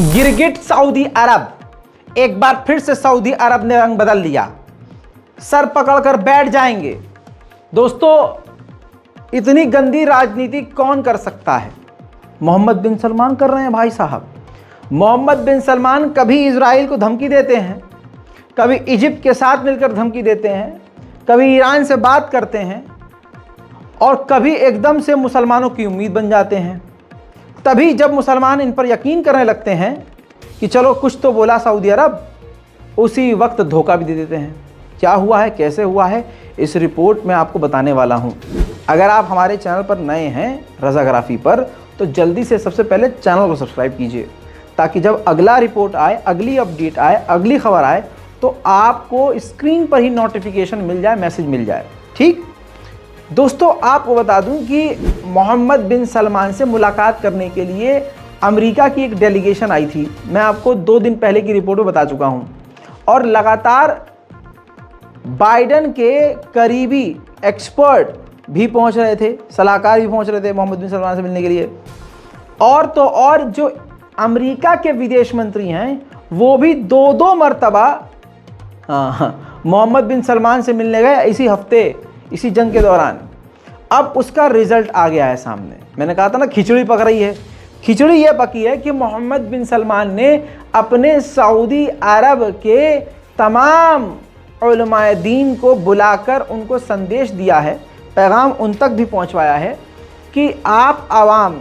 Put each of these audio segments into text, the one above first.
गिरगिट सऊदी अरब, एक बार फिर से सऊदी अरब ने रंग बदल दिया, सर पकड़कर बैठ जाएंगे। दोस्तों, इतनी गंदी राजनीति कौन कर सकता है? मोहम्मद बिन सलमान कर रहे हैं भाई साहब। मोहम्मद बिन सलमान कभी इजराइल को धमकी देते हैं, कभी इजिप्ट के साथ मिलकर धमकी देते हैं, कभी ईरान से बात करते हैं और कभी एकदम से मुसलमानों की उम्मीद बन जाते हैं। तभी जब मुसलमान इन पर यकीन करने लगते हैं कि चलो कुछ तो बोला सऊदी अरब, उसी वक्त धोखा भी दे देते हैं। क्या हुआ है, कैसे हुआ है, इस रिपोर्ट में आपको बताने वाला हूं। अगर आप हमारे चैनल पर नए हैं रज़ाग्राफी पर, तो जल्दी से सबसे पहले चैनल को सब्सक्राइब कीजिए, ताकि जब अगला रिपोर्ट आए, अगली अपडेट आए, अगली खबर आए, तो आपको स्क्रीन पर ही नोटिफिकेशन मिल जाए, मैसेज मिल जाए। ठीक दोस्तों, आपको बता दूं कि मोहम्मद बिन सलमान से मुलाकात करने के लिए अमेरिका की एक डेलीगेशन आई थी। मैं आपको 2 दिन पहले की रिपोर्ट में बता चुका हूं। और लगातार बाइडन के करीबी एक्सपर्ट भी पहुंच रहे थे, सलाहकार भी पहुंच रहे थे मोहम्मद बिन सलमान से मिलने के लिए। और तो और जो अमेरिका के विदेश मंत्री हैं, वो भी 2-2 मरतबा मोहम्मद बिन सलमान से मिलने गए इसी हफ्ते, इसी जंग के दौरान। अब उसका रिजल्ट आ गया है सामने। मैंने कहा था ना, खिचड़ी पक रही है। खिचड़ी ये पकी है कि मोहम्मद बिन सलमान ने अपने सऊदी अरब के तमाम उलमाए दीन को बुलाकर उनको संदेश दिया है, पैगाम उन तक भी पहुंचवाया है कि आप आवाम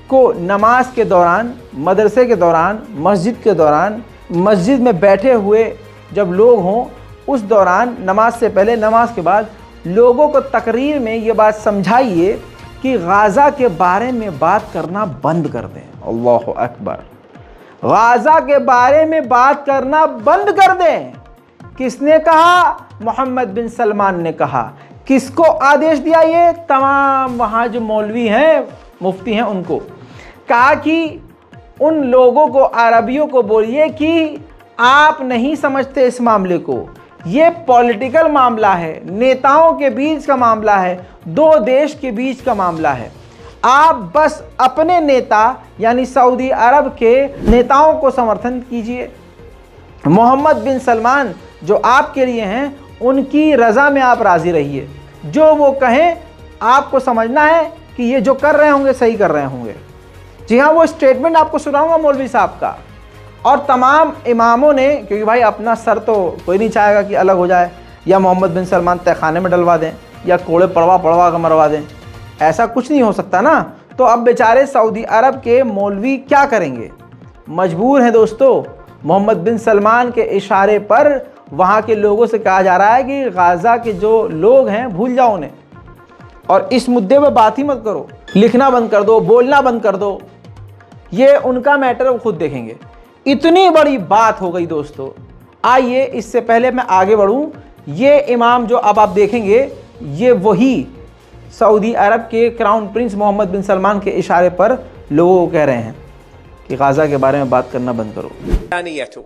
को नमाज के दौरान, मदरसे के दौरान, मस्जिद के दौरान, मस्जिद में बैठे हुए जब लोग हों, उस दौरान, नमाज से पहले, नमाज के बाद, लोगों को तकरीर में ये बात समझाइए कि गाज़ा के बारे में बात करना बंद कर दें। अल्लाहु अकबर। गाज़ा के बारे में बात करना बंद कर दें। किसने कहा? मोहम्मद बिन सलमान ने कहा। किसको आदेश दिया? ये तमाम वहाँ जो मौलवी हैं, मुफ्ती हैं, उनको कहा कि उन लोगों को, अरबियों को बोलिए कि आप नहीं समझते इस मामले को, ये पॉलिटिकल मामला है, नेताओं के बीच का मामला है, 2 देश के बीच का मामला है। आप बस अपने नेता यानी सऊदी अरब के नेताओं को समर्थन कीजिए। मोहम्मद बिन सलमान जो आपके लिए हैं, उनकी रज़ा में आप राज़ी रहिए। जो वो कहें, आपको समझना है कि ये जो कर रहे होंगे सही कर रहे होंगे। जी हाँ, वो स्टेटमेंट आपको सुनाऊंगा मौलवी साहब का और तमाम इमामों ने, क्योंकि भाई अपना सर तो कोई नहीं चाहेगा कि अलग हो जाए, या मोहम्मद बिन सलमान तहखाने में डलवा दें, या कोड़े पड़वा कर मरवा दें। ऐसा कुछ नहीं हो सकता ना। तो अब बेचारे सऊदी अरब के मौलवी क्या करेंगे? मजबूर हैं दोस्तों। मोहम्मद बिन सलमान के इशारे पर वहाँ के लोगों से कहा जा रहा है कि गाज़ा के जो लोग हैं, भूल जाओ उन्हें और इस मुद्दे पर बात ही मत करो, लिखना बंद कर दो, बोलना बंद कर दो। ये उनका मैटर, वो खुद देखेंगे। इतनी बड़ी बात हो गई दोस्तों। आइए, इससे पहले मैं आगे बढ़ूं, ये इमाम जो अब आप देखेंगे, ये वही सऊदी अरब के क्राउन प्रिंस मोहम्मद बिन सलमान के इशारे पर लोगों को कह रहे हैं कि गाज़ा के बारे में बात करना बंद करो।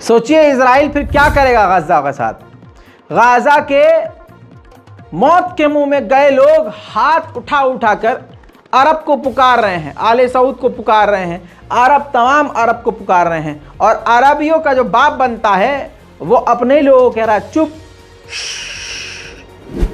सोचिए इजराइल फिर क्या करेगा गाज़ा के साथ। गाज़ा के मौत के मुंह में गए लोग हाथ उठा उठाकर अरब को पुकार रहे हैं, आले सऊद को पुकार रहे हैं, तमाम अरब को पुकार रहे हैं। और अरबियों का जो बाप बनता है, वो अपने लोगों को कह रहा है चुप।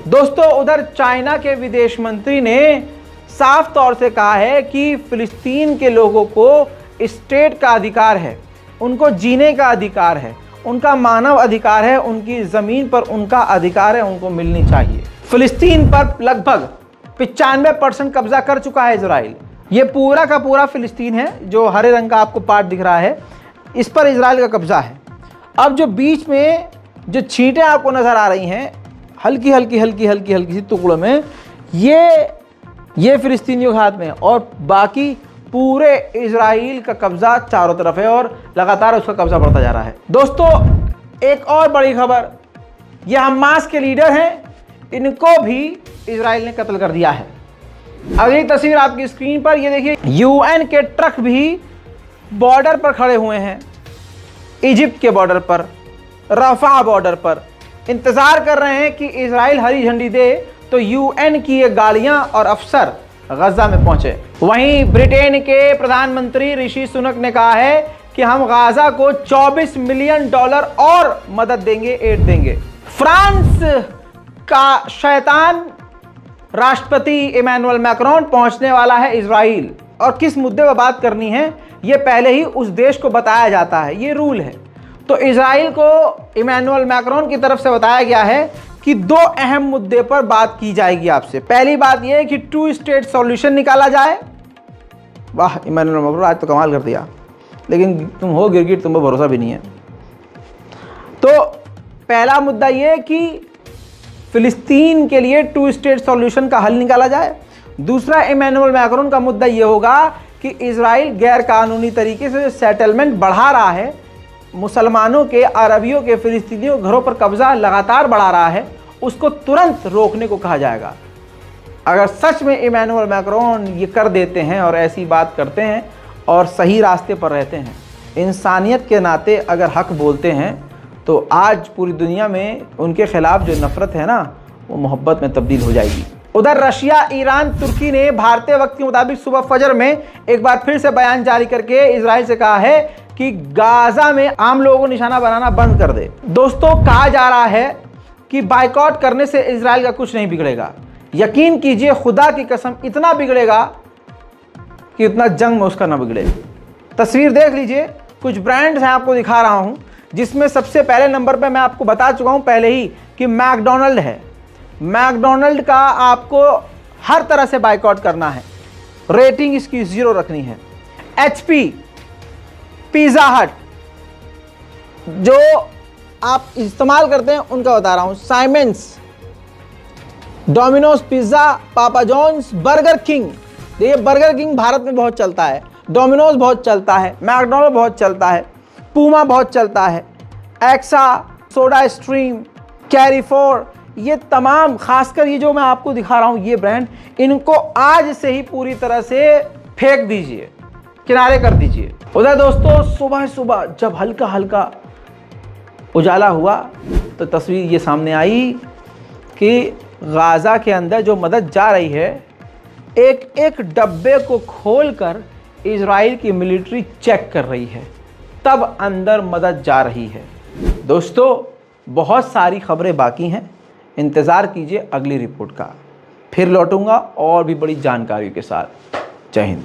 दोस्तों, उधर चाइना के विदेश मंत्री ने साफ तौर से कहा है कि फिलिस्तीन के लोगों को स्टेट का अधिकार है, उनको जीने का अधिकार है, उनका मानव अधिकार है, उनकी ज़मीन पर उनका अधिकार है, उनको मिलनी चाहिए। फिलिस्तीन पर लगभग 95% कब्जा कर चुका है इजराइल। ये पूरा का पूरा फिलिस्तीन है, जो हरे रंग का आपको पार्ट दिख रहा है, इस पर इजराइल का कब्जा है। अब जो बीच में जो छींटें आपको नज़र आ रही हैं, हल्की सी टुकड़ों में, ये फिलिस्तीनियों के हाथ में है और बाकी पूरे इजराइल का कब्जा चारों तरफ है और लगातार उसका कब्जा बढ़ता जा रहा है। दोस्तों, एक और बड़ी खबर, ये हमास के लीडर हैं, इनको भी इजराइल ने कत्ल कर दिया है। अगली तस्वीर आपकी स्क्रीन पर, ये देखिए, यूएन के ट्रक भी बॉर्डर पर खड़े हुए हैं, इजिप्ट के बॉर्डर पर, रफा बॉर्डर पर, इंतजार कर रहे हैं कि इजराइल हरी झंडी दे तो यूएन की ये गाड़ियां और अफसर गजा में पहुंचे। वहीं ब्रिटेन के प्रधानमंत्री ऋषि सुनक ने कहा है कि हम गाजा को $24 मिलियन और मदद देंगे, एड देंगे। फ्रांस का शैतान राष्ट्रपति इमैनुअल मैक्रोन पहुंचने वाला है इजराइल, और किस मुद्दे पर बात करनी है ये पहले ही उस देश को बताया जाता है, ये रूल है। तो इजराइल को इमैनुअल मैक्रोन की तरफ से बताया गया है कि 2 अहम मुद्दे पर बात की जाएगी आपसे। पहली बात यह है कि 2 स्टेट सॉल्यूशन निकाला जाए। वाह इमैनुअल मैक्रोन, आज तो कमाल कर दिया, लेकिन तुम हो गिरगिट, तुम पर भरोसा भी नहीं है। तो पहला मुद्दा यह है कि फिलिस्तीन के लिए 2 स्टेट सॉल्यूशन का हल निकाला जाए। दूसरा इमैनुअल मैक्रोन का मुद्दा यह होगा कि इजराइल गैर कानूनी तरीके से सेटलमेंट बढ़ा रहा है, मुसलमानों के, अरबियों के, फिलिस्तीनियों घरों पर कब्जा लगातार बढ़ा रहा है, उसको तुरंत रोकने को कहा जाएगा। अगर सच में इमैनुअल मैक्रोन ये कर देते हैं और ऐसी बात करते हैं और सही रास्ते पर रहते हैं, इंसानियत के नाते अगर हक बोलते हैं, तो आज पूरी दुनिया में उनके खिलाफ जो नफरत है ना, वो मोहब्बत में तब्दील हो जाएगी। उधर रशिया, ईरान, तुर्की ने भारतीय वक्त के मुताबिक सुबह फजर में एक बार फिर से बयान जारी करके इजराइल से कहा है कि गाजा में आम लोगों को निशाना बनाना बंद कर दे। दोस्तों, कहा जा रहा है कि बाइकआउट करने से इजराइल का कुछ नहीं बिगड़ेगा। यकीन कीजिए, खुदा की कसम, इतना बिगड़ेगा कि इतना जंग में उसका ना बिगड़े। तस्वीर देख लीजिए, कुछ ब्रांड्स हैं, आपको दिखा रहा हूं, जिसमें सबसे पहले नंबर पे मैं आपको बता चुका हूं पहले ही कि मैकडोनल्ड है। मैकडोनल्ड का आपको हर तरह से बाइकआउट करना है, रेटिंग इसकी 0 रखनी है। HP, पिज़्ज़ा हट, जो आप इस्तेमाल करते हैं उनका बता रहा हूं, साइमंस, Domino's pizza, Papa John's, Burger King. देखिए, बर्गर किंग भारत में बहुत चलता है, डोमिनोज बहुत चलता है, मैकडोनल्ड बहुत चलता है, पूमा बहुत चलता है, एक्सा, सोडा स्ट्रीम, कैरीफोर, ये तमाम, खासकर ये जो मैं आपको दिखा रहा हूं ये ब्रांड, इनको आज से ही पूरी तरह से फेंक दीजिए, किनारे कर दीजिए। उधर दोस्तों, सुबह सुबह जब हल्का हल्का उजाला हुआ तो तस्वीर ये सामने आई कि गाजा के अंदर जो मदद जा रही है, एक एक डब्बे को खोलकर इजराइल की मिलिट्री चेक कर रही है, तब अंदर मदद जा रही है। दोस्तों, बहुत सारी खबरें बाकी हैं, इंतज़ार कीजिए अगली रिपोर्ट का। फिर लौटूंगा और भी बड़ी जानकारियों के साथ। जय हिंद।